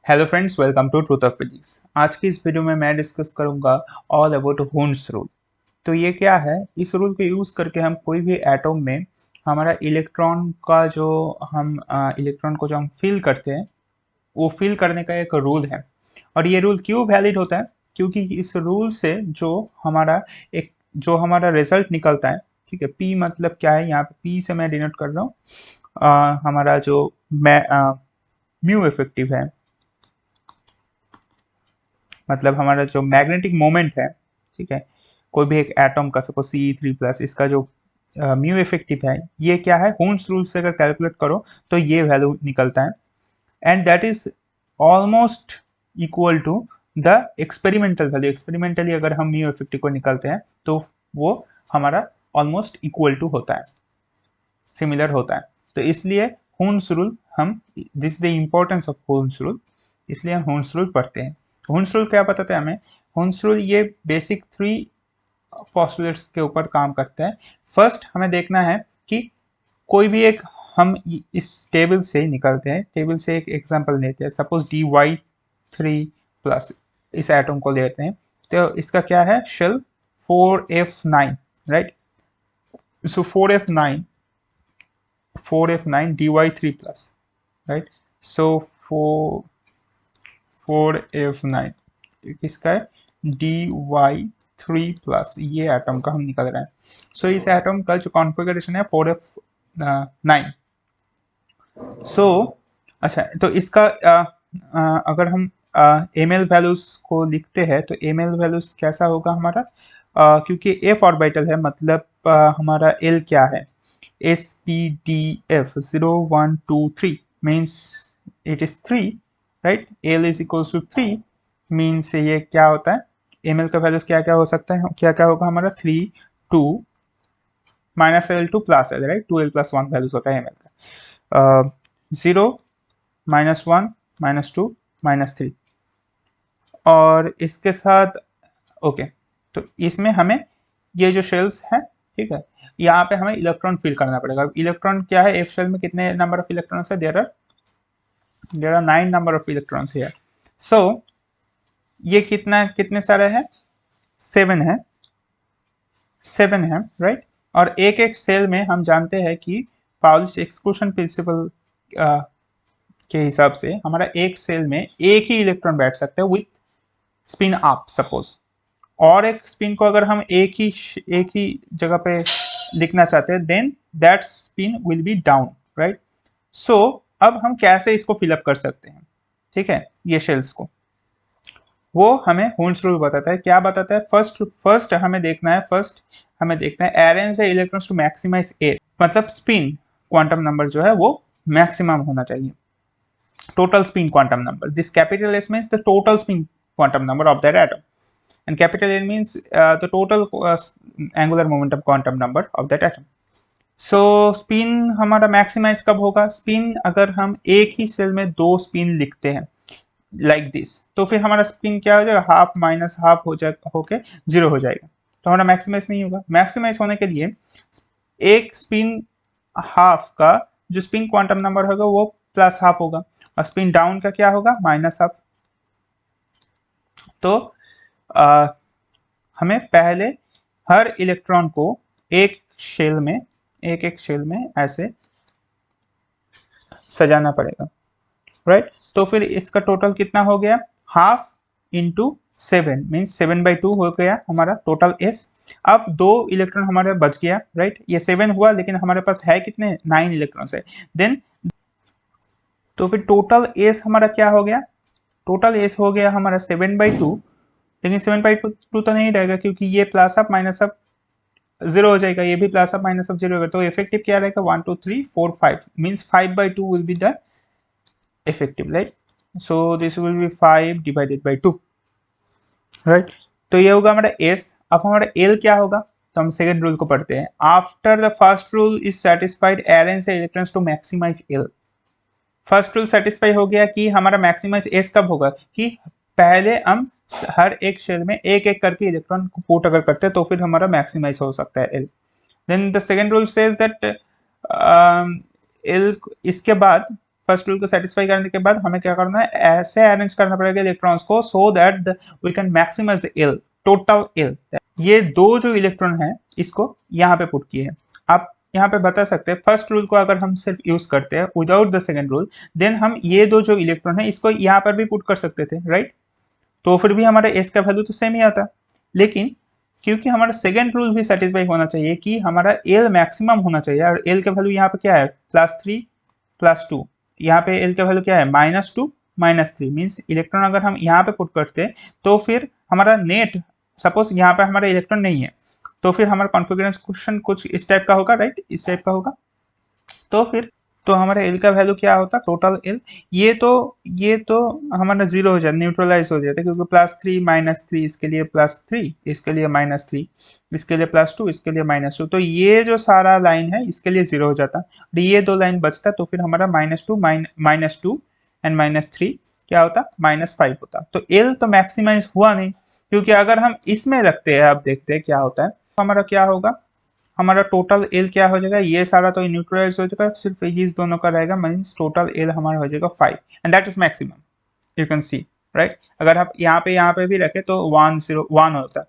Hello friends, welcome to truth of physics. आज की इस वीडियो में मैं डिस्कस करूंगा ऑल अबाउट हून्स रूल। तो ये क्या है? इस रूल को यूज़ करके हम कोई भी एटम में हमारा इलेक्ट्रॉन का जो हम इलेक्ट्रॉन को जो हम फिल करते हैं वो फिल करने का एक रूल है। और ये रूल क्यों वैलिड होता है? क्योंकि इस रूल से जो हमारा रिजल्ट निकलता है, ठीक है, पी मतलब क्या है, यहाँ पे पी से मैं डिनोट कर रहा हूँ हमारा जो म्यू इफेक्टिव है, मतलब हमारा जो मैग्नेटिक मोमेंट है, ठीक है, कोई भी एक एटम का सपोज C3+, इसका जो म्यू इफेक्टिव है, ये क्या है, हून्स रूल से अगर कैलकुलेट करो तो ये वैल्यू निकलता है। And that is almost equal to the experimental value. Experimentally अगर हम म्यू इफेक्टिव को निकालते हैं तो वो हमारा ऑलमोस्ट इक्वल टू होता है, सिमिलर होता है। तो इसलिए हून्स रूल हम, this the importance of Hund's rule, इसलिए हम हून्स रूल पढ़ते हैं। हून्स रूल क्या बताता है हमें? हून्स रूल ये बेसिक 3 पोस्टुलेट्स के ऊपर काम करता है। फर्स्ट हमें देखना है कि कोई भी एक, हम इस टेबल से निकलते हैं, टेबल से एक एग्जांपल लेते हैं, सपोज dy3+, इस एटम को लेते हैं। तो इसका क्या है, शेल 4f9, राइट? सो 4f9 dy3+, राइट? सो 4f9 किसका है, dy3+, ये एटम का हम निकल रहा है। सो इस एटम का जो कॉन्फ़िगरेशन है 4f9। सो अच्छा, तो इसका अगर हम एम एल वैल्यूज को लिखते हैं तो एम एल वैल्यूज कैसा होगा हमारा, क्योंकि एफ ऑर्बिटल है, मतलब हमारा एल क्या है, S P D F 0 1 2 3 means it is 3, right? L is equals to 3 means ये क्या होता है, एम एल का वैल्यूज क्या क्या हो सकता है, क्या क्या होगा हमारा, 3 2 -L2 + L, right? 2L+1 values होता है एम एल का। 0 -1 -2 -3, और इसके साथ ओके। तो इसमें हमें ये जो शेल्स हैं, ठीक है, यहाँ पे हमें इलेक्ट्रॉन फिल करना पड़ेगा। इलेक्ट्रॉन क्या है, एफ शेल में कितने नंबर ऑफ इलेक्ट्रॉन्स है, there are 9 number of electrons here. So ये कितने सारे हैं, 7 है, 7 है, राइट? और एक एक सेल में हम जानते हैं कि पाउलिश एक्सक्लूशन प्रिंसिपल के हिसाब से हमारा एक सेल में एक ही इलेक्ट्रॉन बैठ सकता है विथ स्पिन अप सपोज, और एक स्पिन को अगर हम एक ही जगह पे लिखना चाहते हैं, then that spin will be down, right? So अब हम कैसे इसको फिलअप कर सकते हैं, ठीक है, ये शेल्स को, वो हमें हून्स रूल बताता है। क्या बताता है? फर्स्ट हमें देखना है arrange the electrons to maximize a, मतलब स्पिन क्वांटम नंबर जो है वो मैक्सिमम होना चाहिए, total spin quantum number. This capital S means the total spin quantum number of that atom, and capital N means the total angular momentum quantum number of that atom. So spin हमारा maximise कब होगा? Spin अगर हम एक ही cell में 2 spin लिखते हैं like this, तो फिर हमारा स्पिन क्या हो जाएगा, हाफ माइनस हाफ होके 0 हो जाएगा, तो हमारा मैक्सिमाइज नहीं होगा। मैक्सिमाइज होने के लिए एक स्पिन हाफ का जो स्पिन क्वांटम नंबर होगा वो +½ होगा, और स्पिन डाउन का क्या होगा, -½ तो हमें पहले हर इलेक्ट्रॉन को एक एक शेल में ऐसे सजाना पड़ेगा, राइट? तो फिर इसका टोटल कितना हो गया, हाफ इंटू 7 मीन्स 7/2 हो गया हमारा टोटल एस। अब 2 इलेक्ट्रॉन हमारे बच गया, राइट? ये 7 हुआ, लेकिन हमारे पास है कितने, 9 इलेक्ट्रॉन्स है। देन तो फिर टोटल एस हमारा क्या हो गया, टोटल एस हो गया हमारा 7/2, लेकिन 7/2 तो नहीं रहेगा क्योंकि ये प्लस अप माइनस अप 0 हो जाएगा, ये भी प्लस अप माइनस अप 0 होगा, तो इफेक्टिव क्या रहेगा, 1 2 3 4 5 means 5/2 will be the effective, right? So this will be 5 divided by 2, right? तो ये होगा हमारा एस। अब हमारा एल क्या होगा, तो हम सेकेंड रूल को पढ़ते हैं। After the first rule is satisfied arrange the electrons to maximize L. First rule satisfy हो गया कि हमारा मैक्सिमाइज एस कब होगा, कि पहले हम हर एक शेल में एक एक करके इलेक्ट्रॉन को पुट अगर करते हैं तो फिर हमारा मैक्सिमाइज हो सकता है L. Then the second rule says that L, इसके बाद फर्स्ट रूल को सेटिस्फाई करने के बाद हमें क्या करना है, ऐसे अरेंज करना पड़ेगा इलेक्ट्रॉन्स को so that we can maximize the L, total L. ये दो जो इलेक्ट्रॉन है इसको यहाँ पे पुट किए हैं। आप यहाँ पे बता सकते हैं फर्स्ट रूल को अगर हम सिर्फ यूज करते हैं without the second rule, then हम ये दो जो इलेक्ट्रॉन है इसको यहाँ पर भी पुट कर सकते थे, राइट। तो फिर भी हमारा एस का वैल्यू तो सेम ही आता। लेकिन क्योंकि हमारा सेकेंड रूल भी सेटिस्फाई होना चाहिए कि हमारा एल मैक्सिमम होना चाहिए, और एल का वैल्यू यहाँ पे क्या है, +3 +2। यहाँ पे एल का वैल्यू क्या है, -2 -3। मीन्स इलेक्ट्रॉन अगर हम यहाँ पे पुट करते तो फिर हमारा नेट, सपोज यहाँ पे हमारा इलेक्ट्रॉन नहीं है, तो फिर हमारा कॉन्फ़िगरेशन कुछ इस टाइप का होगा, राइट, इस टाइप का होगा। तो फिर तो हमारा एल का वैल्यू क्या होता, टोटल एल, ये तो हमारा 0 हो जाता, न्यूट्रलाइज हो जाता है, क्योंकि +3 -3 इसके लिए +3, इसके लिए -3, इसके लिए +2, इसके लिए -2। तो ये जो सारा लाइन है इसके लिए 0 हो जाता, और ये दो लाइन बचता, तो फिर हमारा -2 एंड -3 क्या होता, -5 होता। तो एल तो मैक्सिमाइज हुआ नहीं, क्योंकि अगर हम इसमें रखते हैं, आप देखते हैं क्या होता है, तो हमारा क्या होगा, हमारा टोटल एल क्या हो जाएगा, ये सारा तो न्यूट्रलाइज हो जाएगा, सिर्फ इस दोनों का रहेगा, मीन्स टोटल एल हमारा हो जाएगा 5, and that is maximum, you can see, right. अगर आप यहाँ पे भी रखे तो 1 होता है,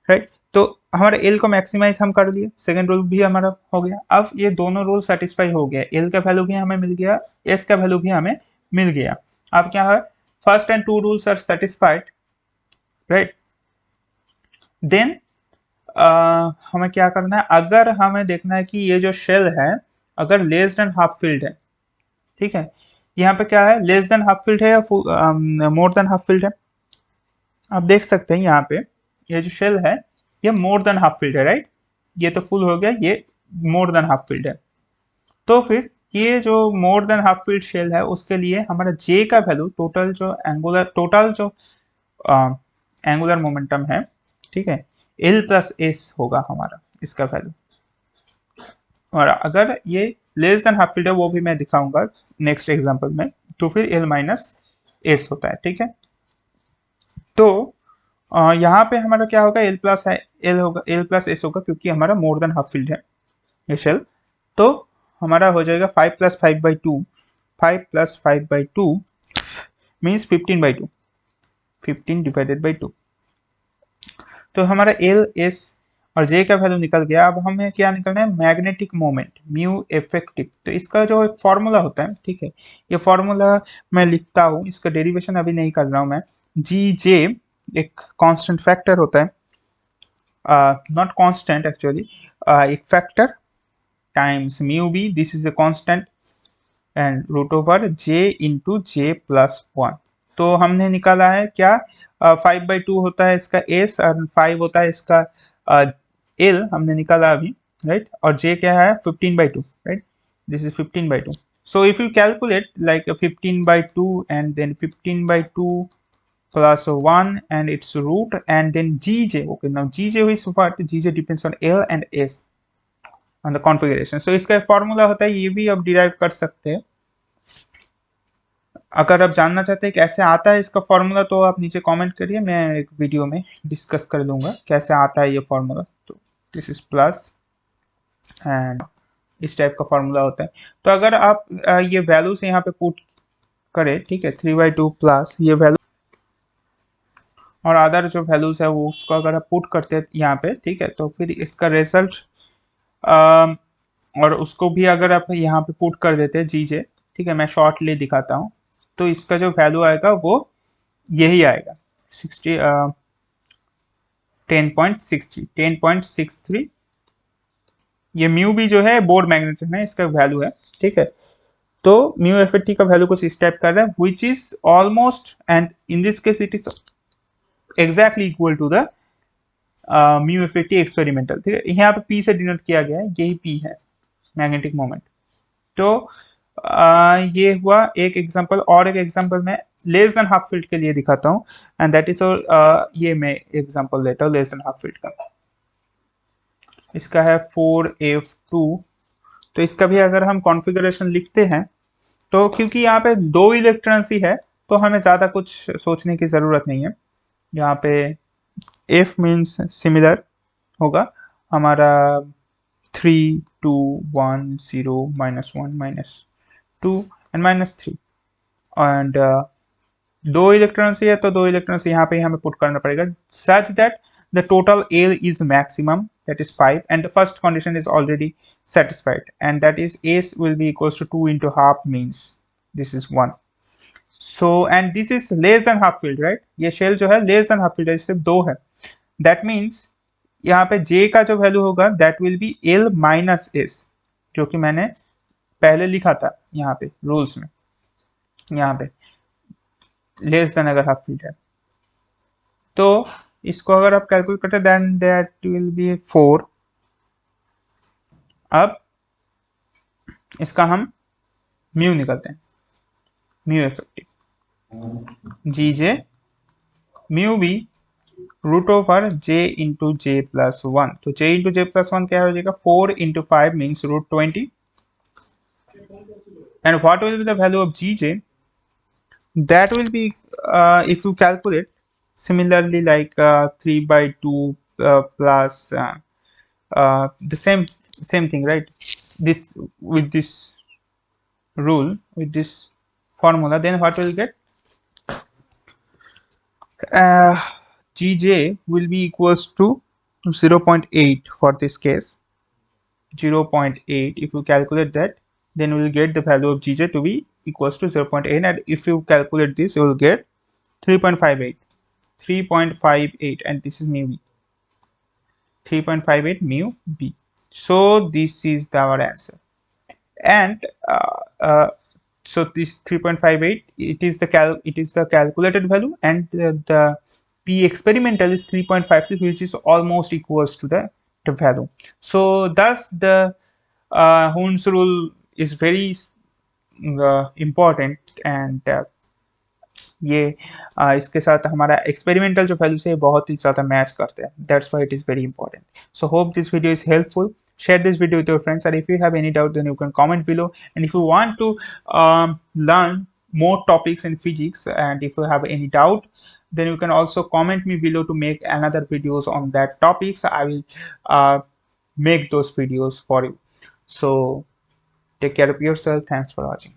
राइट। तो हमारे एल को मैक्सिमाइज हम कर लिए, सेकंड रूल भी हमारा हो गया। अब ये दोनों रूल सेटिस्फाई हो गया, एल का वैल्यू भी हमें मिल गया, एस का वैल्यू भी हमें मिल गया। अब क्या है, first and two rules are satisfied, right. Then हमें क्या करना है, अगर हमें देखना है कि ये जो शेल है अगर लेस देन हाफ फिल्ड है, ठीक है, यहाँ पे क्या है, लेस देन हाफ फिल्ड है या मोर देन हाफ फिल्ड है। आप देख सकते हैं यहाँ पे ये जो शेल है ये मोर देन हाफ फिल्ड है, राइट। ये तो फुल हो गया, ये मोर देन हाफ फिल्ड है। तो फिर ये जो more than half filled shell है उसके लिए हमारा जे का वैल्यू, टोटल जो एंगुलर मोमेंटम है, ठीक है, L+S होगा हमारा इसका वैल्यू। और अगर ये लेस देन हाफ फिल्ड है वो भी मैं दिखाऊंगा नेक्स्ट एग्जांपल में, तो फिर L-S होता है, ठीक है। तो यहाँ पे हमारा क्या होगा, L+S होगा, क्योंकि हमारा मोर देन हाफ फिल्ड है ये शेल। तो हमारा हो जाएगा 5+5/2, 5+5/2 मीन्स 15/2, 15 डिवाइडेड बाई 2। तो हमारा L, S और J का वैल्यू निकल गया। अब हमें क्या निकलना है, मैग्नेटिक मोमेंट, म्यू इफेक्टिव। तो इसका जो एक फॉर्मूला होता है, ठीक है, ये फॉर्मूला मैं लिखता हूँ, इसका डेरिवेशन अभी नहीं कर रहा हूँ मैं। Gj एक कांस्टेंट फैक्टर होता है, नॉट कांस्टेंट एक्चुअली, एक factor times mu B, this is a constant, and √J × J+1। तो हमने निकाला है क्या, 5/2 होता है इसका एस और 5 होता है इसका एल, हमने निकाला अभी, राइट। और जे क्या है, 15/2, right, this is 15/2। So if you calculate like 15/2 and then 15/2 +1 and its root and then Gj. Okay, now Gj is what? Gj depends on L and S on the configuration. So इसका formula होता है, ये भी आप derive कर सकते हैं। अगर आप जानना चाहते हैं कैसे आता है इसका फॉर्मूला तो आप नीचे कमेंट करिए, मैं एक वीडियो में डिस्कस कर दूंगा कैसे आता है ये फॉर्मूला। तो दिस इज प्लस एंड इस टाइप का फॉर्मूला होता है। तो अगर आप ये वैल्यूज यहाँ पे पुट करें, ठीक है, 3/2 प्लस ये वैल्यू और अदर जो वैल्यूज है वो उसको अगर आप पुट करते हैं यहाँ पे, ठीक है, तो फिर इसका रिजल्ट और उसको भी अगर आप यहाँ पे पुट कर देते हैं जीजे, ठीक है, मैं शॉर्टली दिखाता हूँ। तो इसका जो वैल्यू आएगा वो यही आएगा, 10.63। ये म्यू भी जो है बोर्ड मैग्नेटिक है, इसका वैल्यू है, ठीक है। तो म्यू एफ का वैल्यू कुछ इस टाइप कर रहा है, which is almost, and in this case it is exactly equal to the mu F experimental, ठीक है। यहाँ पे पी से डिनोट किया गया है, यही पी है मैग्नेटिक मोमेंट। तो ये हुआ एक एग्जांपल, और एक एग्जांपल मैं लेस देन हाफ फील्ड के लिए दिखाता हूँ, एंड दैट इज ये मैं एग्जांपल लेता हूँ लेस देन हाफ फील्ड का। इसका है 4F2। तो इसका भी अगर हम कॉन्फ़िगरेशन लिखते हैं, तो क्योंकि यहाँ पे 2 इलेक्ट्रॉन्स ही है तो हमें ज़्यादा कुछ सोचने की ज़रूरत नहीं है। यहाँ पे F मीन्स सिमिलर होगा हमारा 3 2 1 0 -1 -2, एंड -3 एंड दो इलेक्ट्रॉन्स है तो दो इलेक्ट्रॉन्स यहाँ पे हमें पुट करना पड़ेगा such that the total L is maximum, that is 5, and the first condition is already satisfied, and that is S will be equals to 2 into half means this is 1. So and this is less than half filled, right? ये shell जो है less than half filled है, सिर्फ 2 है. That means यहाँ पे J का जो वैल्यू होगा that will be L minus S, जो कि मैंने पहले लिखा था यहाँ पे रूल्स में. यहाँ पे लेस देन अगर हाफ फील्ड है तो इसको अगर आप कैलकुलेट करते हैं देन दैट विल बी 4. अब इसका हम म्यू निकलते हैं, म्यू इफेक्टिव जी जे mu B root over J into जे प्लस 1. तो जे इंटू जे प्लस 1 क्या हो जाएगा 4 into 5 means root 20. And what will be the value of G J that will be if you calculate similarly like 3 by 2 plus the same thing, right? This with this rule, with this formula, then what will get gj will be equals to 0.8 for this case. 0.8, if you calculate that, then we will get the value of gj to be equals to 0.8, and if you calculate this you will get 3.58, and this is mu b, 3.58 mu b. So this is our answer. And so this 3.58, it is the calculated value, and the p experimental is 3.56, which is almost equals to the value. So thus the Hund's rule is very important, and ये इसके साथ हमारा experimental जो values है बहुत ही ज़्यादा match करते हैं. That's why it is very important. So hope this video is helpful. Share this video with your friends, and if you have any doubt then you can comment below, and if you want to learn more topics in physics, and if you have any doubt then you can also comment me below to make another videos on that topics. I will make those videos for you. So take care of yourself. Thanks for watching.